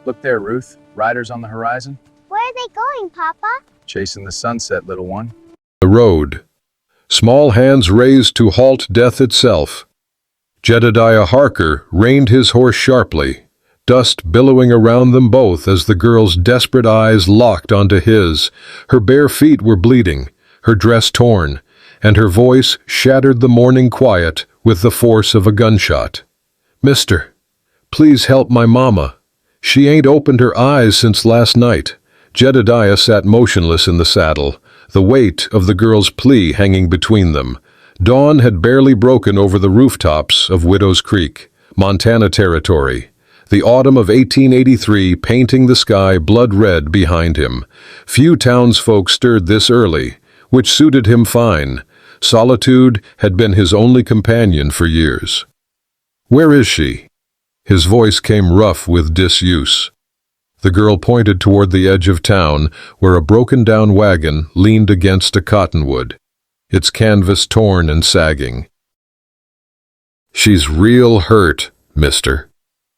Look there, Ruth. Riders on the horizon. Where are they going, Papa? Chasing the sunset, little one. The road. Small hands raised to halt death itself. Jedediah Harker reined his horse sharply, dust billowing around them both as the girl's desperate eyes locked onto his. Her bare feet were bleeding, her dress torn, and her voice shattered the morning quiet with the force of a gunshot. "Mister, please help my mama. She ain't opened her eyes since last night." Jedediah sat motionless in the saddle, the weight of the girl's plea hanging between them. Dawn had barely broken over the rooftops of Widow's Creek, Montana Territory, the autumn of 1883 painting the sky blood red behind him. Few townsfolk stirred this early, which suited him fine. Solitude had been his only companion for years. "Where is she?" His voice came rough with disuse. The girl pointed toward the edge of town, where a broken-down wagon leaned against a cottonwood, its canvas torn and sagging. "She's real hurt, mister."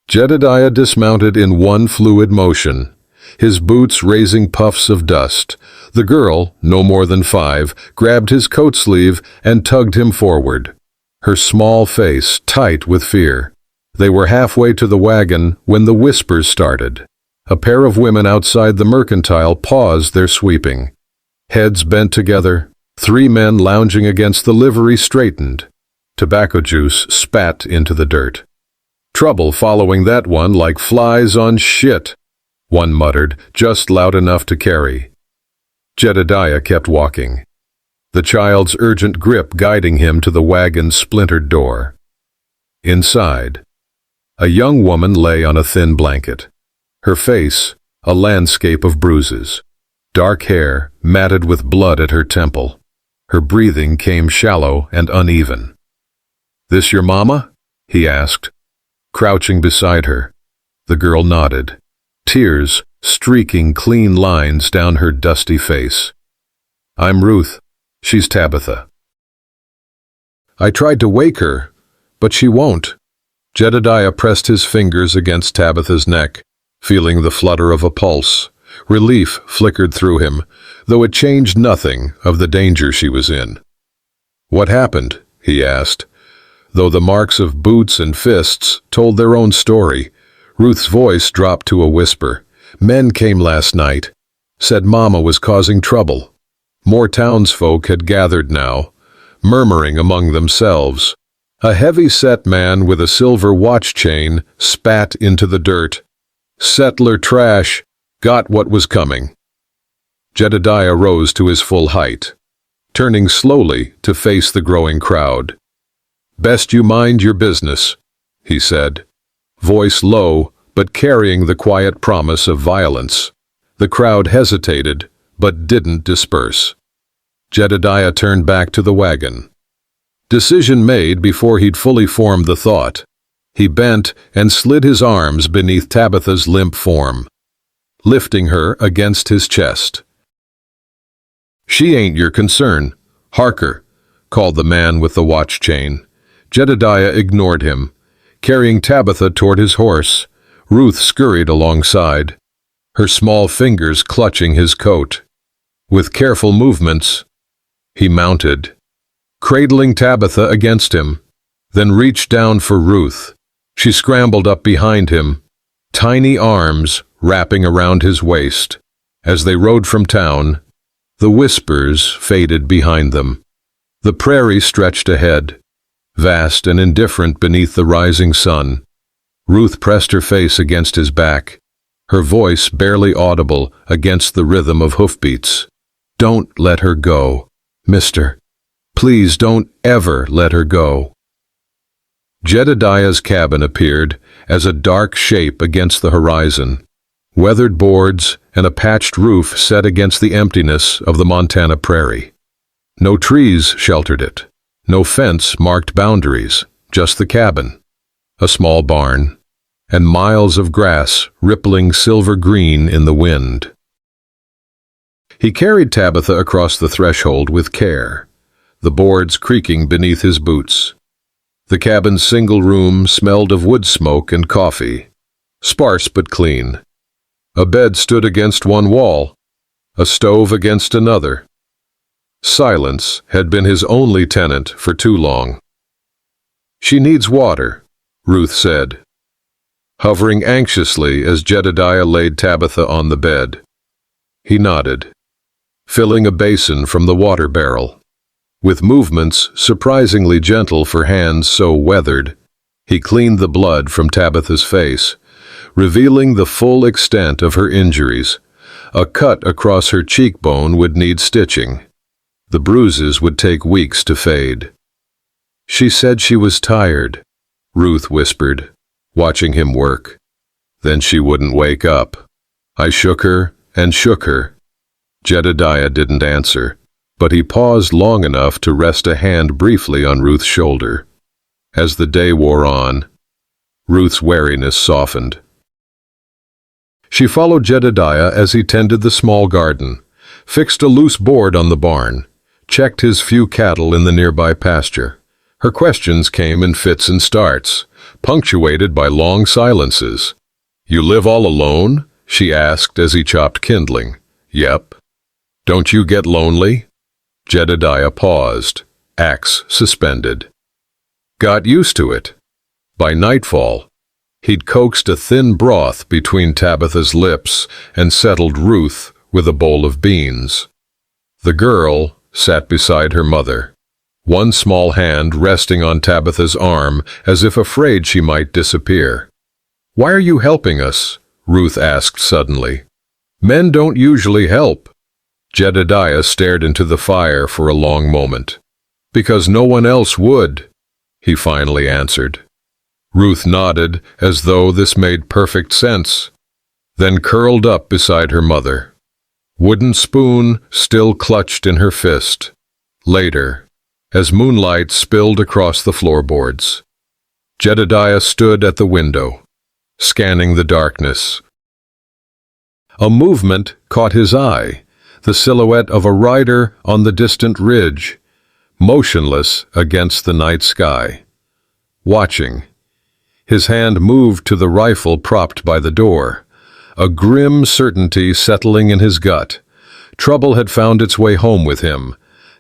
Jedediah dismounted in one fluid motion, his boots raising puffs of dust. The girl, no more than 5, grabbed his coat sleeve and tugged him forward, her small face tight with fear. They were halfway to the wagon when the whispers started. A pair of women outside the mercantile paused their sweeping. Heads bent together, 3 men lounging against the livery straightened. Tobacco juice spat into the dirt. "Trouble following that one like flies on shit," one muttered, just loud enough to carry. Jedediah kept walking, the child's urgent grip guiding him to the wagon's splintered door. Inside, a young woman lay on a thin blanket. Her face, a landscape of bruises. Dark hair, matted with blood at her temple. Her breathing came shallow and uneven. "This your mama?" he asked, crouching beside her. The girl nodded, tears streaking clean lines down her dusty face. "I'm Ruth. She's Tabitha." "I tried to wake her, but she won't." Jedediah pressed his fingers against Tabitha's neck, feeling the flutter of a pulse. Relief flickered through him, though it changed nothing of the danger she was in. "What happened?" he asked, though the marks of boots and fists told their own story. Ruth's voice dropped to a whisper. "Men came last night, said Mama was causing trouble." More townsfolk had gathered now, murmuring among themselves. A heavy-set man with a silver watch chain spat into the dirt. "Settler trash, got what was coming." Jedediah rose to his full height, turning slowly to face the growing crowd. "Best you mind your business," he said, voice low but carrying the quiet promise of violence. The crowd hesitated but didn't disperse. Jedediah turned back to the wagon. Decision made before he'd fully formed the thought. He bent and slid his arms beneath Tabitha's limp form, lifting her against his chest. "She ain't your concern, Harker," called the man with the watch chain. Jedediah ignored him, carrying Tabitha toward his horse. Ruth scurried alongside, her small fingers clutching his coat. With careful movements, he mounted, cradling Tabitha against him, then reached down for Ruth. She scrambled up behind him, tiny arms wrapping around his waist. As they rode from town, the whispers faded behind them. The prairie stretched ahead, vast and indifferent beneath the rising sun. Ruth pressed her face against his back, her voice barely audible against the rhythm of hoofbeats. "Don't let her go, mister. Please don't ever let her go." Jedediah's cabin appeared as a dark shape against the horizon, weathered boards and a patched roof set against the emptiness of the Montana prairie. No trees sheltered it, no fence marked boundaries, just the cabin, a small barn, and miles of grass rippling silver green in the wind. He carried Tabitha across the threshold with care, the boards creaking beneath his boots. The cabin's single room smelled of wood smoke and coffee, sparse but clean, A bed stood against one wall, a stove against another. Silence had been his only tenant for too long. "She needs water," Ruth said, hovering anxiously as Jedediah laid Tabitha on the bed. He nodded, filling a basin from the water barrel. With movements surprisingly gentle for hands so weathered, he cleaned the blood from Tabitha's face, revealing the full extent of her injuries. A cut across her cheekbone would need stitching. The bruises would take weeks to fade. "She said she was tired," Ruth whispered, watching him work. "Then she wouldn't wake up. I shook her and shook her." Jedediah didn't answer, but he paused long enough to rest a hand briefly on Ruth's shoulder. As the day wore on, Ruth's wariness softened. She followed Jedediah as he tended the small garden, fixed a loose board on the barn, checked his few cattle in the nearby pasture. Her questions came in fits and starts, punctuated by long silences. "You live all alone?" she asked as he chopped kindling. "Yep." "Don't you get lonely?" Jedediah paused, axe suspended. "Got used to it." By nightfall, he'd coaxed a thin broth between Tabitha's lips and settled Ruth with a bowl of beans. The girl sat beside her mother, one small hand resting on Tabitha's arm as if afraid she might disappear. "Why are you helping us?" Ruth asked suddenly. "Men don't usually help." Jedediah stared into the fire for a long moment. "Because no one else would," he finally answered. Ruth nodded as though this made perfect sense, then curled up beside her mother. Wooden spoon still clutched in her fist. Later, as moonlight spilled across the floorboards, Jedediah stood at the window, scanning the darkness. A movement caught his eye, the silhouette of a rider on the distant ridge, motionless against the night sky. Watching, his hand moved to the rifle propped by the door, a grim certainty settling in his gut. Trouble had found its way home with him.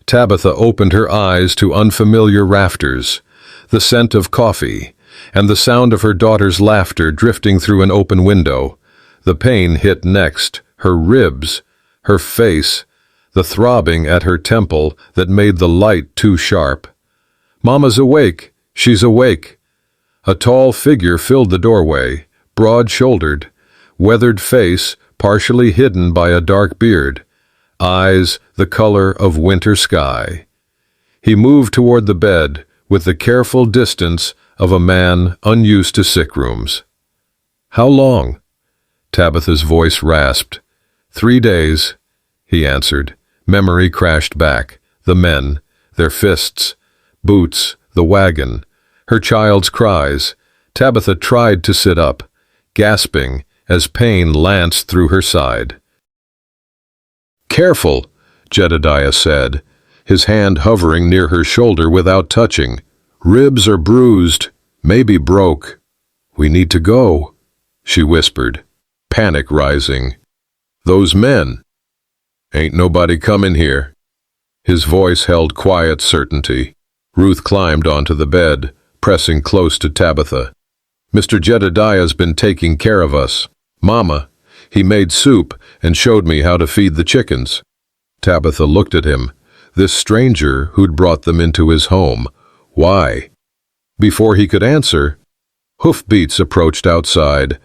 Tabitha opened her eyes to unfamiliar rafters, the scent of coffee, and the sound of her daughter's laughter drifting through an open window. The pain hit next, her ribs, her face, the throbbing at her temple that made the light too sharp. "Mama's awake, she's awake." A tall figure filled the doorway, broad-shouldered, weathered face partially hidden by a dark beard, eyes the color of winter sky. He moved toward the bed with the careful distance of a man unused to sick rooms. "How long?" Tabitha's voice rasped. "3 days," he answered. Memory crashed back. The men, their fists, boots, the wagon, her child's cries. Tabitha tried to sit up, gasping as pain lanced through her side. "Careful," Jedediah said, his hand hovering near her shoulder without touching. "Ribs are bruised, maybe broke." "We need to go," she whispered, panic rising. "Those men." "Ain't nobody coming here." His voice held quiet certainty. Ruth climbed onto the bed, pressing close to Tabitha. "Mr. Jedediah's been taking care of us. Mama, he made soup and showed me how to feed the chickens." Tabitha looked at him, this stranger who'd brought them into his home. Why? Before he could answer, hoofbeats approached outside.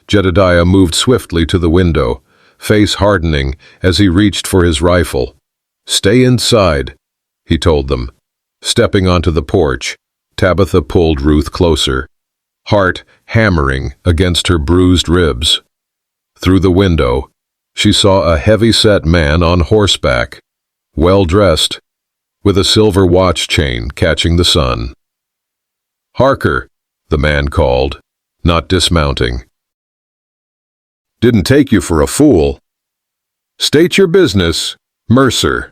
Jedediah moved swiftly to the window, face hardening as he reached for his rifle. "Stay inside," he told them. Stepping onto the porch, Tabitha pulled Ruth closer, heart hammering against her bruised ribs. Through the window, she saw a heavy-set man on horseback, well-dressed, with a silver watch chain catching the sun. "Harker," the man called, not dismounting. "Didn't take you for a fool." "State your business, Mercer."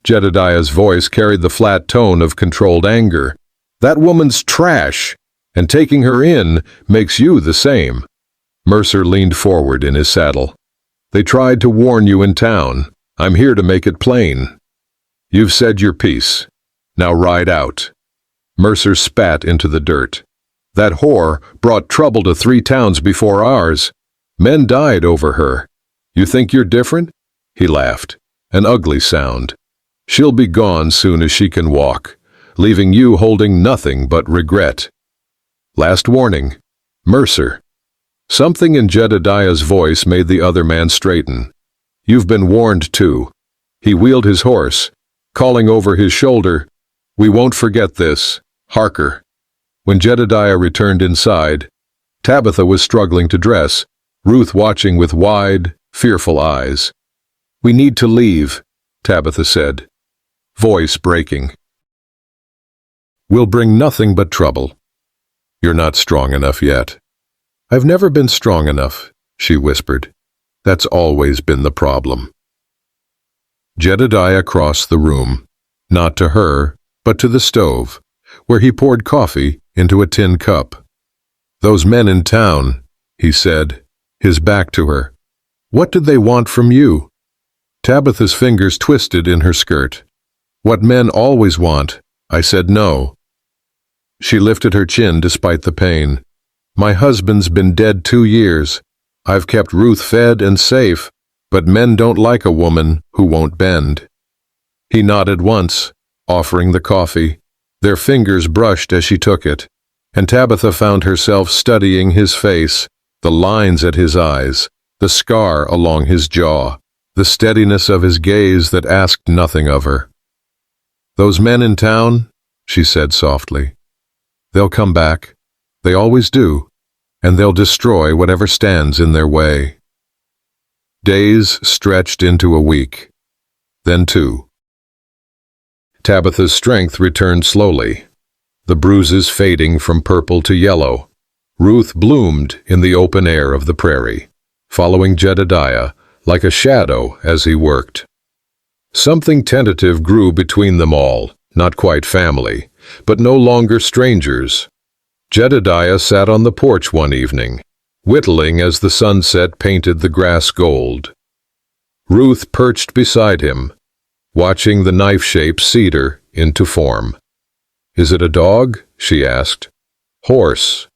Jedediah's voice carried the flat tone of controlled anger. "That woman's trash, and taking her in makes you the same." Mercer leaned forward in his saddle. "They tried to warn you in town. I'm here to make it plain. You've said your piece. Now ride out." Mercer spat into the dirt. "That whore brought trouble to 3 towns before ours. Men died over her. You think you're different?" He laughed, an ugly sound. "She'll be gone soon as she can walk, leaving you holding nothing but regret." Last warning, Mercer. Something in Jedediah's voice made the other man straighten. "You've been warned too." He wheeled his horse, calling over his shoulder, "We won't forget this, Harker." When Jedediah returned inside, Tabitha was struggling to dress, Ruth watching with wide, fearful eyes. "We need to leave," Tabitha said, voice breaking. "We'll bring nothing but trouble. You're not strong enough yet." "I've never been strong enough," she whispered. "That's always been the problem." Jedediah crossed the room, not to her, but to the stove, where he poured coffee into a tin cup. "Those men in town," he said, his back to her. "What did they want from you?" Tabitha's fingers twisted in her skirt. "What men always want. I said no." She lifted her chin despite the pain. "My husband's been dead 2 years. I've kept Ruth fed and safe, but men don't like a woman who won't bend." He nodded once, offering the coffee. Their fingers brushed as she took it, and Tabitha found herself studying his face, the lines at his eyes, the scar along his jaw, the steadiness of his gaze that asked nothing of her. "Those men in town," she said softly. "They'll come back. They always do. And they'll destroy whatever stands in their way." Days stretched into a week, then 2. Tabitha's strength returned slowly, the bruises fading from purple to yellow. Ruth bloomed in the open air of the prairie, following Jedediah like a shadow as he worked. Something tentative grew between them all, not quite family, but no longer strangers. Jedediah sat on the porch one evening, whittling as the sunset painted the grass gold. Ruth perched beside him, watching the knife-shaped cedar into form. "Is it a dog?" she asked. "Horse."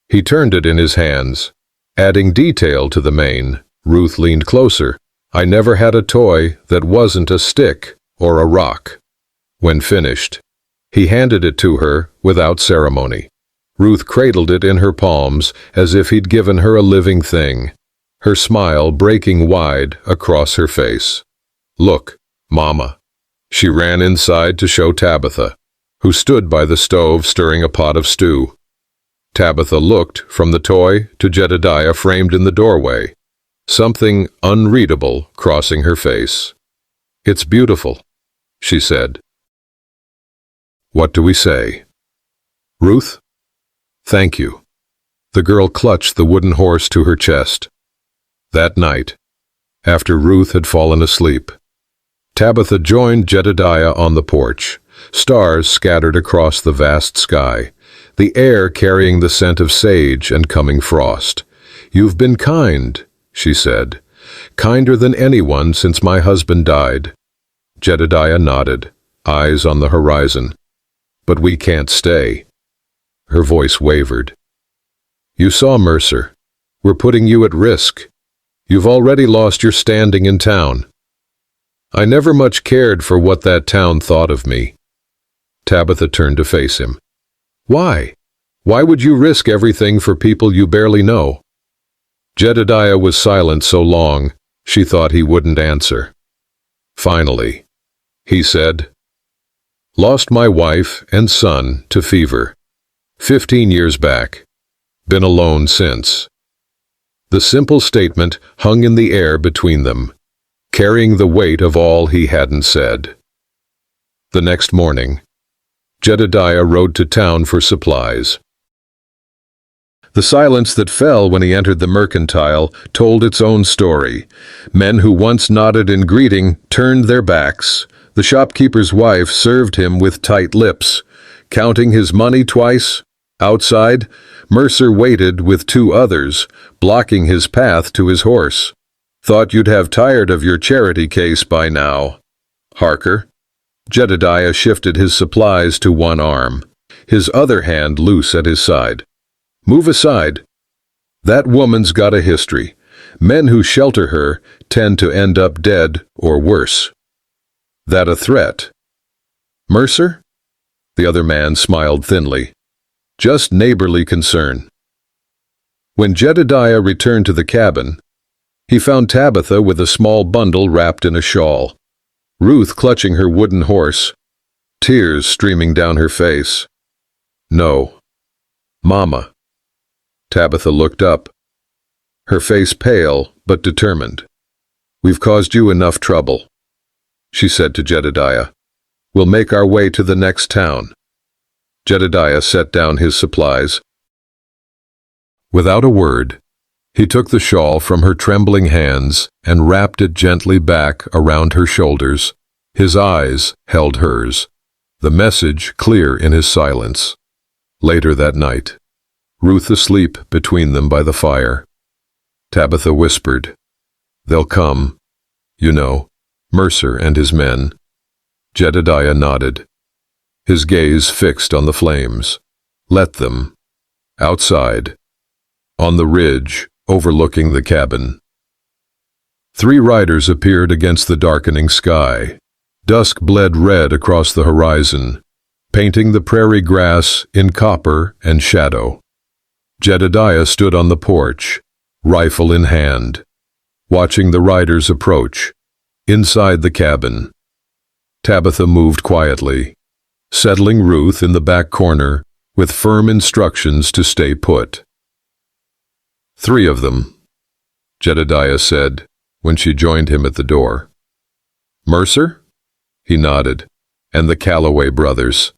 He turned it in his hands, adding detail to the mane. Ruth leaned closer. "I never had a toy that wasn't a stick or a rock." When finished, he handed it to her without ceremony. Ruth cradled it in her palms as if he'd given her a living thing, her smile breaking wide across her face. "Look, Mama." She ran inside to show Tabitha, who stood by the stove stirring a pot of stew. Tabitha looked from the toy to Jedediah framed in the doorway, something unreadable crossing her face. "It's beautiful," she said. "What do we say?" "Ruth? Thank you." The girl clutched the wooden horse to her chest. That night, after Ruth had fallen asleep, Tabitha joined Jedediah on the porch, stars scattered across the vast sky, the air carrying the scent of sage and coming frost. "You've been kind," she said, "kinder than anyone since my husband died." Jedediah nodded, eyes on the horizon. "But we can't stay." Her voice wavered. "You saw Mercer. We're putting you at risk. You've already lost your standing in town." "I never much cared for what that town thought of me." Tabitha turned to face him. "Why? Why would you risk everything for people you barely know?" Jedediah was silent so long, she thought he wouldn't answer. Finally, he said, "Lost my wife and son to fever. 15 years back. Been alone since." The simple statement hung in the air between them, carrying the weight of all he hadn't said. The next morning, Jedediah rode to town for supplies. The silence that fell when he entered the mercantile told its own story. Men who once nodded in greeting turned their backs. The shopkeeper's wife served him with tight lips, counting his money twice, Outside, Mercer waited with two others, blocking his path to his horse. Thought you'd have tired of your charity case by now. Harker. Jedediah shifted his supplies to one arm, his other hand loose at his side. Move aside. That woman's got a history. Men who shelter her tend to end up dead or worse. That a threat? Mercer? The other man smiled thinly. Just neighborly concern. When Jedediah returned to the cabin, he found Tabitha with a small bundle wrapped in a shawl, Ruth clutching her wooden horse, tears streaming down her face. No. Mama. Tabitha looked up, her face pale but determined. We've caused you enough trouble, she said to Jedediah. We'll make our way to the next town. Jedediah set down his supplies. Without a word, he took the shawl from her trembling hands and wrapped it gently back around her shoulders. His eyes held hers, the message clear in his silence. Later that night, Ruth asleep between them by the fire, Tabitha whispered, They'll come, you know, Mercer and his men. Jedediah nodded, his gaze fixed on the flames. Let them. Outside, on the ridge overlooking the cabin. 3 riders appeared against the darkening sky. Dusk bled red across the horizon, painting the prairie grass in copper and shadow. Jedediah stood on the porch, rifle in hand, watching the riders approach. Inside the cabin, Tabitha moved quietly, settling Ruth in the back corner with firm instructions to stay put. 3 of them, Jedediah said when she joined him at the door. Mercer? He nodded. And the Calloway brothers.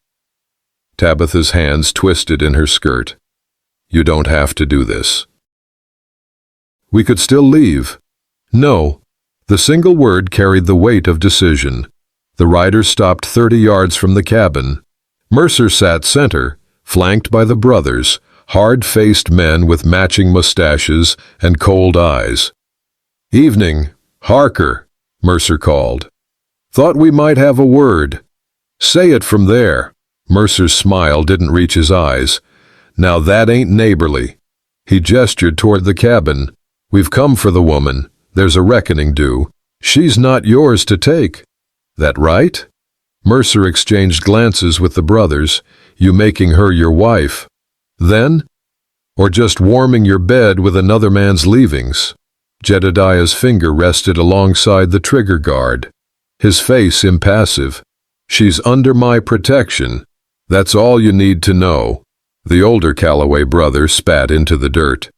Tabitha's hands twisted in her skirt. You don't have to do this. We could still leave. No. The single word carried the weight of decision. The riders stopped 30 yards from the cabin. Mercer sat center, flanked by the brothers, hard-faced men with matching mustaches and cold eyes. Evening, Harker, Mercer called. Thought we might have a word. Say it from there. Mercer's smile didn't reach his eyes. Now that ain't neighborly. He gestured toward the cabin. We've come for the woman. There's a reckoning due. She's not yours to take. That right? Mercer exchanged glances with the brothers. You making her your wife? Then? Or just warming your bed with another man's leavings? Jedediah's finger rested alongside the trigger guard, his face impassive. She's under my protection. That's all you need to know. The older Calloway brother spat into the dirt.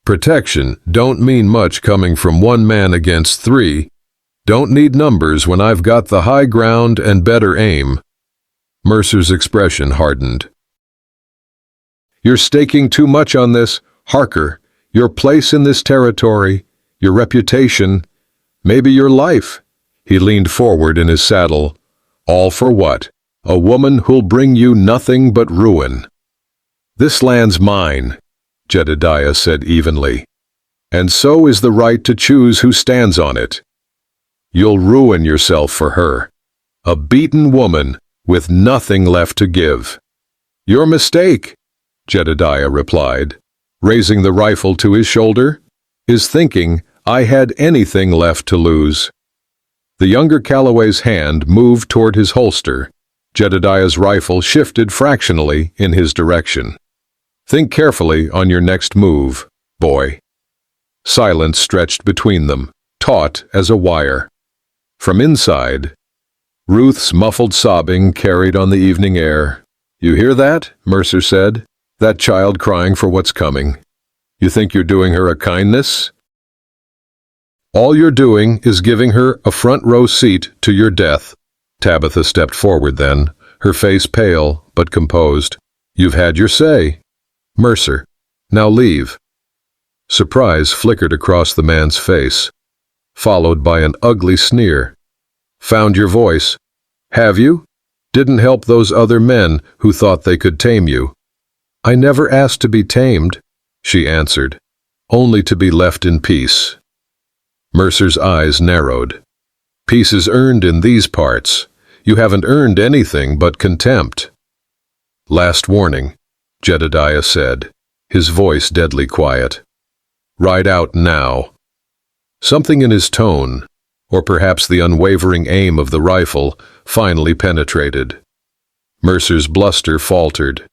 Protection don't mean much coming from one man against 3. Don't need numbers when I've got the high ground and better aim. Mercer's expression hardened. You're staking too much on this, Harker. Your place in this territory, your reputation, maybe your life. He leaned forward in his saddle. All for what? A woman who'll bring you nothing but ruin. This land's mine, Jedediah said evenly. And so is the right to choose who stands on it. You'll ruin yourself for her. A beaten woman with nothing left to give. Your mistake, Jedediah replied, raising the rifle to his shoulder, is thinking I had anything left to lose. The younger Calloway's hand moved toward his holster. Jedediah's rifle shifted fractionally in his direction. Think carefully on your next move, boy. Silence stretched between them, taut as a wire. From inside, Ruth's muffled sobbing carried on the evening air. You hear that? Mercer said. That child crying for what's coming. You think you're doing her a kindness? All you're doing is giving her a front-row seat to your death. Tabitha stepped forward then, her face pale but composed. You've had your say. Mercer, now leave. Surprise flickered across the man's face, followed by an ugly sneer. Found your voice. Have you? Didn't help those other men who thought they could tame you. I never asked to be tamed, she answered, only to be left in peace. Mercer's eyes narrowed. Peace is earned in these parts. You haven't earned anything but contempt. Last warning, Jedediah said, his voice deadly quiet. Ride out now. Something in his tone, or perhaps the unwavering aim of the rifle, finally penetrated. Mercer's bluster faltered.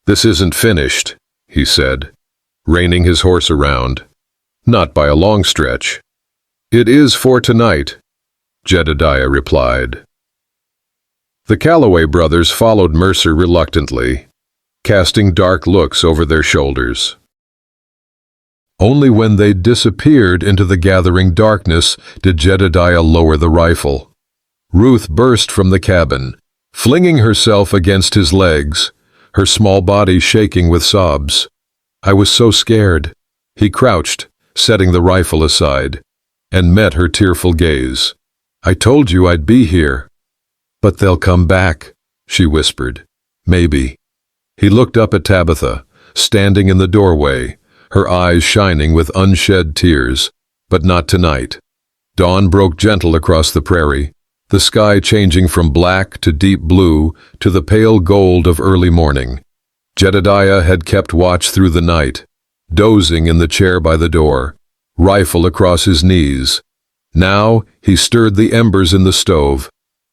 This isn't finished, he said, reining his horse around. Not by a long stretch. It is for tonight, Jedediah replied. The Calloway brothers followed Mercer reluctantly, casting dark looks over their shoulders. Only when they disappeared into the gathering darkness did Jedediah lower the rifle. Ruth burst from the cabin, flinging herself against his legs, her small body shaking with sobs. I was so scared. He crouched, setting the rifle aside, and met her tearful gaze. I told you I'd be here. But they'll come back, she whispered. Maybe. He looked up at Tabitha, standing in the doorway, her eyes shining with unshed tears. But not tonight. Dawn broke gentle across the prairie, the sky changing from black to deep blue to the pale gold of early morning. Jedediah had kept watch through the night, dozing in the chair by the door, rifle across his knees. Now he stirred the embers in the stove,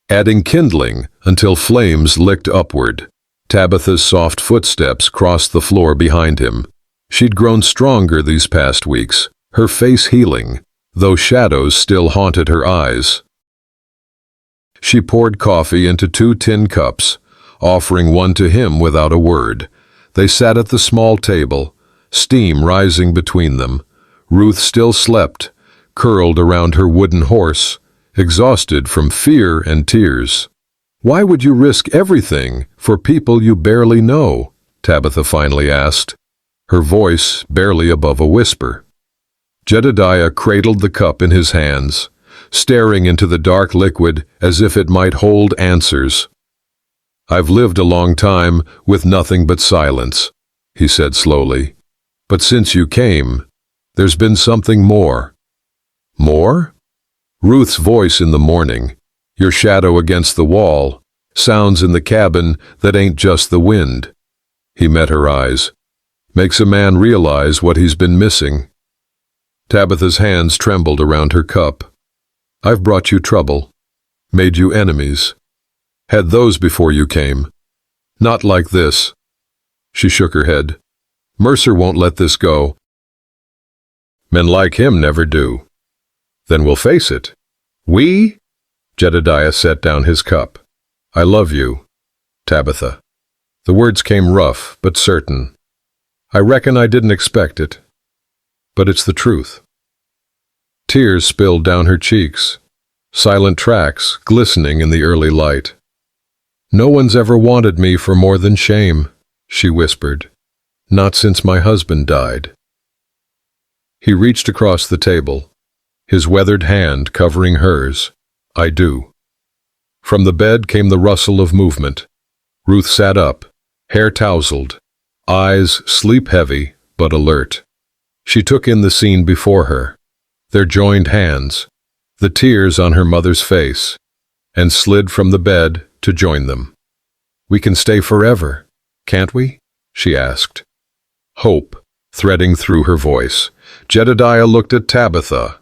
adding kindling until flames licked upward. Tabitha's soft footsteps crossed the floor behind him. She'd grown stronger these past weeks, her face healing, though shadows still haunted her eyes. She poured coffee into 2 tin cups, offering one to him without a word. They sat at the small table, steam rising between them. Ruth still slept, curled around her wooden horse, exhausted from fear and tears. Why would you risk everything for people you barely know? Tabitha finally asked, her voice barely above a whisper. Jedediah cradled the cup in his hands, staring into the dark liquid as if it might hold answers. I've lived a long time with nothing but silence, he said slowly. But since you came, there's been something more. More? Ruth's voice in the morning, your shadow against the wall, sounds in the cabin that ain't just the wind. He met her eyes. Makes a man realize what he's been missing. Tabitha's hands trembled around her cup. I've brought you trouble, made you enemies. Had those before you came. Not like this. She shook her head. Mercer won't let this go. Men like him never do. Then we'll face it. We? Jedediah set down his cup. I love you, Tabitha. The words came rough but certain. I reckon I didn't expect it. But it's the truth. Tears spilled down her cheeks, silent tracks glistening in the early light. No one's ever wanted me for more than shame, she whispered. Not since my husband died. He reached across the table, his weathered hand covering hers. I do. From the bed came the rustle of movement. Ruth sat up, hair tousled, eyes sleep-heavy but alert. She took in the scene before her, their joined hands, the tears on her mother's face, and slid from the bed to join them. We can stay forever, can't we? She asked. Hope threading through her voice. Jedediah looked at Tabitha,